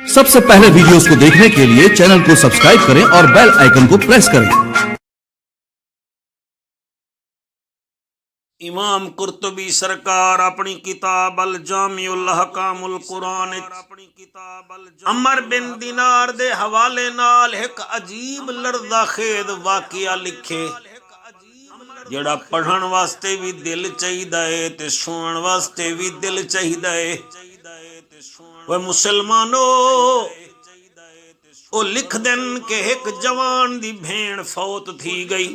सबसे पहले वीडियोस को देखने के लिए चैनल को सब्सक्राइब करें और बेल आइकन को प्रेस करें। इमाम कुर्तुबी सरकार अपनी किताब अल जामिउल अहकामुल कुरान अमर बिन दिनार दे हवाले नाल एक अजीब लड़दा खेद वाकिया लिखे जेड़ा पढ़न वास्ते भी दिल चाहिदा है ते सुनन वास्ते भी दिल चाहिदा है। वह मुसलमानो ओ लिख देन के एक जवान दी भेण फौत थी गई।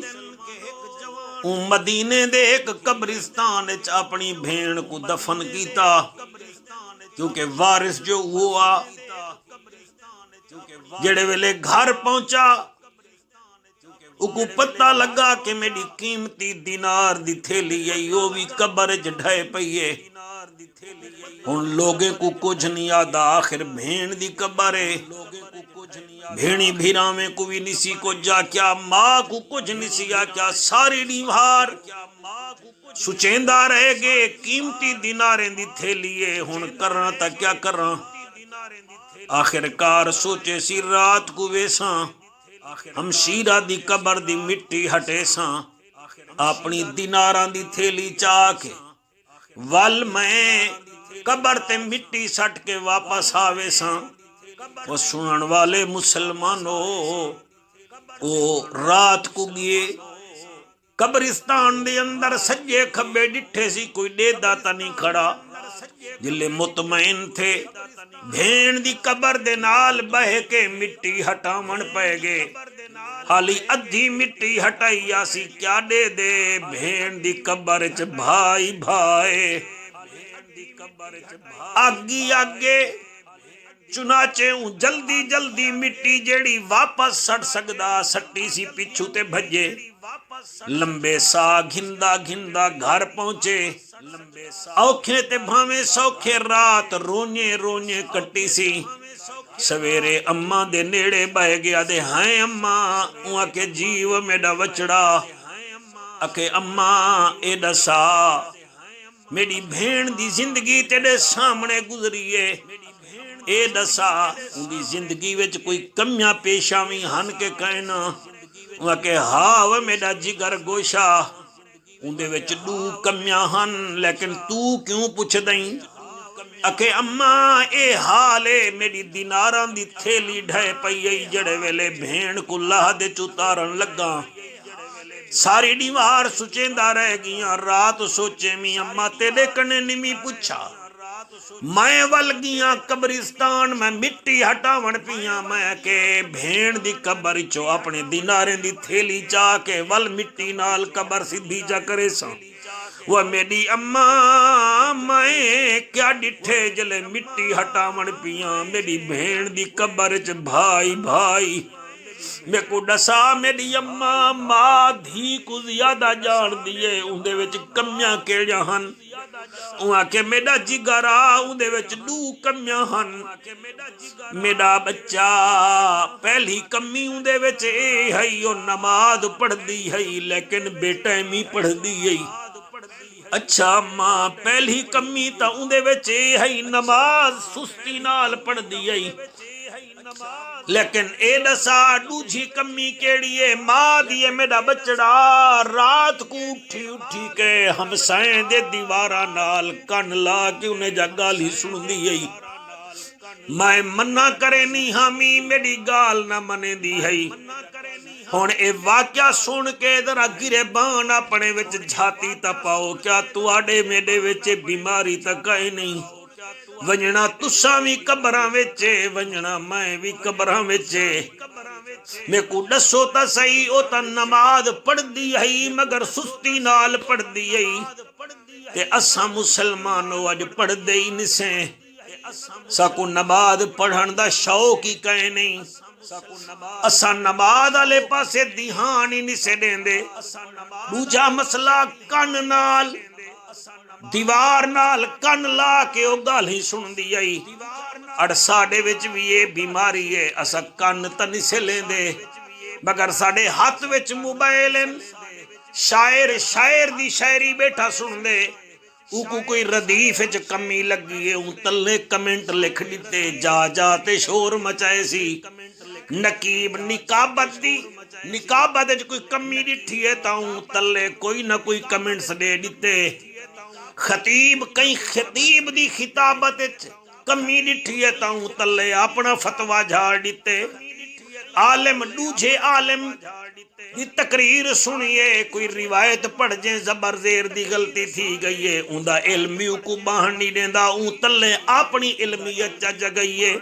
मदीने दे एक कब्रिस्तान च अपनी भेण को दफन कीता क्योंकि वारिस जो हुआ जेड़े वेले घर पहुंचा उको पता लगा कि मेरी कीमती दिनार दी थैली आई वो भी कब्र च ढह पई है। हुण लोगे को कुछ नहीं आता, आखिर भेण दी कब्र है। भेणी भीरावे को भी निसी को जा क्या मां को कुछ निसी आ क्या सारी दीवार सुचेंदा रह गए। कीमती दिनारें दी थैली है, हुण करना ता क्या करा। आखिरकार सोचे सी रात को वेसा हम शीरा दी कबर दी मिट्टी हटे सा अपनी दिनारां दी थैली चाके वल मैं कबर ते मिट्टी सट के वापस आवे सा। वो सुनन वाले मुसलमानों ओ रात को गए कब्रिस्तान दे अंदर सज्जे खब्बे डिठे सी कोई डेदा ता नहीं खड़ा। जिले मुतमैन थे भेण दी कबर दे नाल बह के मिट्टी हटावन पै गए। हाली अद्धी मिट्टी हटाई आसी क्या दे दे भेण दी कबर च भाई भाई आगी आगे चुनाचे जल्दी जल्दी मिट्टी जेड़ी वापस सट सकदा सट्टी सी पिछू ते भजे। लंबे सा घिंदा घिंदा घर पहुंचे औखे ते भावे सौखे रात रोने रोने कट्टी सी। सवेरे अम्मा दे नेड़े बह गया दे हाय अम्मा उआ के जीव मेरा वचड़ा अके अम्मा ए दसा मेरी भेण दी जिंदगी तेरे सामने गुजरी है। ए दसा उनकी जिंदगी विच कोई कमियां पेशा भी हन के कहना के हाव मेरा जिगर गोशा उनदे विच दू कमियां हन लेकिन तू क्यों पुछ दई। अके अम्मा ए हाले मेरी दिनारां दी थैली ढह पई आई जड़े वेले भेण को लाह दे चुतारन लगा। सारी दीवार सुचेंदा रह गईयां। रात सोचे मी अम्मा तेरे कने निमी पुछा मैं वल गया कब्रिस्तान में मिट्टी हटावन पिया मैं के भेण दी कबर चो अपने दिनारें दी थैली चा के वल मिट्टी नाल कबर सीधी जा करे सा। वह मेरी अम्मा मैं क्या डिठे जले मिट्टी हटावन पिया मेरी भेण दी कबर च भाई भाई मैं को दसा मेरी अम्मा मां धी को ज्यादा जान दिए उनदे विच कमियां केड़ियां हन। उआ के मेरा जिगरा उनदे विच दू कमियां हन। मेरा बच्चा पहली कमी उनदे विच ए है ओ नमाज पढ़दी है लेकिन बेटैमी पढ़दी है। अच्छा अम्मा पहली कमी ता उनदे विच ए है नमाज सुस्ती नाल पढ़दी है लेकिन ए दसा दूजी कमी केड़ी है मां दी है। मेरा बचड़ा रात को उठी उठी के हमसाए दे दीवारा नाल कन ला के उन्हें जा गाली सुनदी है। मैं मना करे नी हामी मेरी गाल ना मने दी है। हुण ए वाक्या सुन के जरा गिरेबान अपने विच झाती ता पाओ क्या तुहाडे मेरे विच बीमारी ता कहीं नहीं। वंजना तुसा भी कबरां विच वंजना मैं भी कबरां विच मैं को दसो ता सही ओ ता नमाज पढ़दी है मगर सुस्ती नाल पढ़दी है ते असा मुसलमानो अज पढ़दे ही निसे। साकू नमाज पढ़न दा शौक ही कहे नहीं। असा नमाज वाले पासे ध्यान ही निसे देंदे। दूजा मसला कन नाल दीवार नाल कन ला के ओ गल ही सुनदी आई। अड़ साडे विच भी ये बीमारी है असा कन तां नहीं से लेंदे मगर साडे हाथ विच मोबाइल शायर शायर दी शायरी बैठा सुनदे उको कोई रदीफ च कमी लगी है ऊ तले कमेंट लिख दिते जा जा ते शोर मचाए सी नकीब निकाबत च कोई कमी दिठी है ताऊ तले कोई ना कोई कमेंट्स दे दिते खतीब कई खतीब दी खिताबत च कमी दिठी है ताऊ तले अपना फतवा झाड़ दिते आलिम दूजे आलिम दी तकरीर सुनिए कोई रिवायत पढ़ जे जबर जेर दी गलती थी गई है उंदा इल्मी को बाहर नहीं देंदा ऊ तले अपनी इल्मियत च जगई है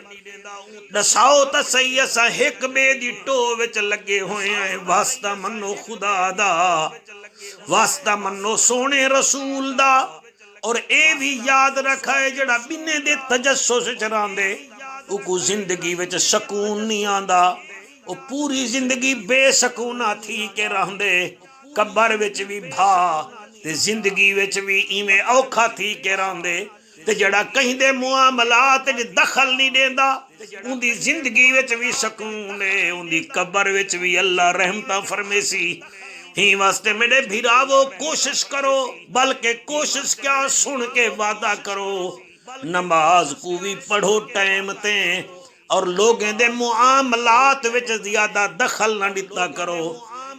दसाओ त सही असा एक बे दी टो विच लगे होए हैं वास्ता मनो खुदा दा वास्ता मनो सोने रसूल दा और ए भी याद रखा है जड़ा बिने दे तजस्सुस च रहांदे उको जिंदगी विच सकून नहीं आंदा ओ पूरी जिंदगी बेसकूना थी के रहंदे कब्र विच भी भा ते जिंदगी विच भी इवें औखा थी के रहंदे ते जड़ा कहीं दे मुआमलात च दखल नहीं देंदा उंदी जिंदगी विच भी सकून है उंदी कब्र विच भी अल्लाह रहमता फरमेसी ही वास्ते मेरे भिरावो कोशिश करो बल्कि कोशिश क्या सुन के वादा करो नमाज को भी पढ़ो टाइम ते और लोगों दे मुआमलात विच ज्यादा दखल ना दिता करो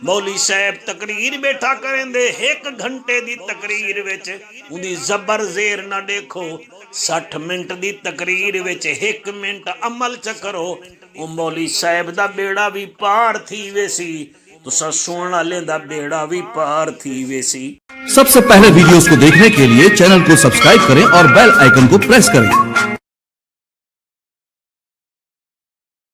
मौली साहब तकरीर बैठा करेंदे 1 घंटे दी तकरीर विच उंदी जबर जेर ना देखो 60 मिनट दी तकरीर विच 1 मिनट अमल च करो ओ मौली साहब दा बेड़ा भी पार थी वेसी तुसा सुनने वाले दा बेड़ा भी पार थी वेसी। सबसे पहले वीडियोस को देखने के लिए चैनल को सब्सक्राइब करें और बेल आइकन को प्रेस करें।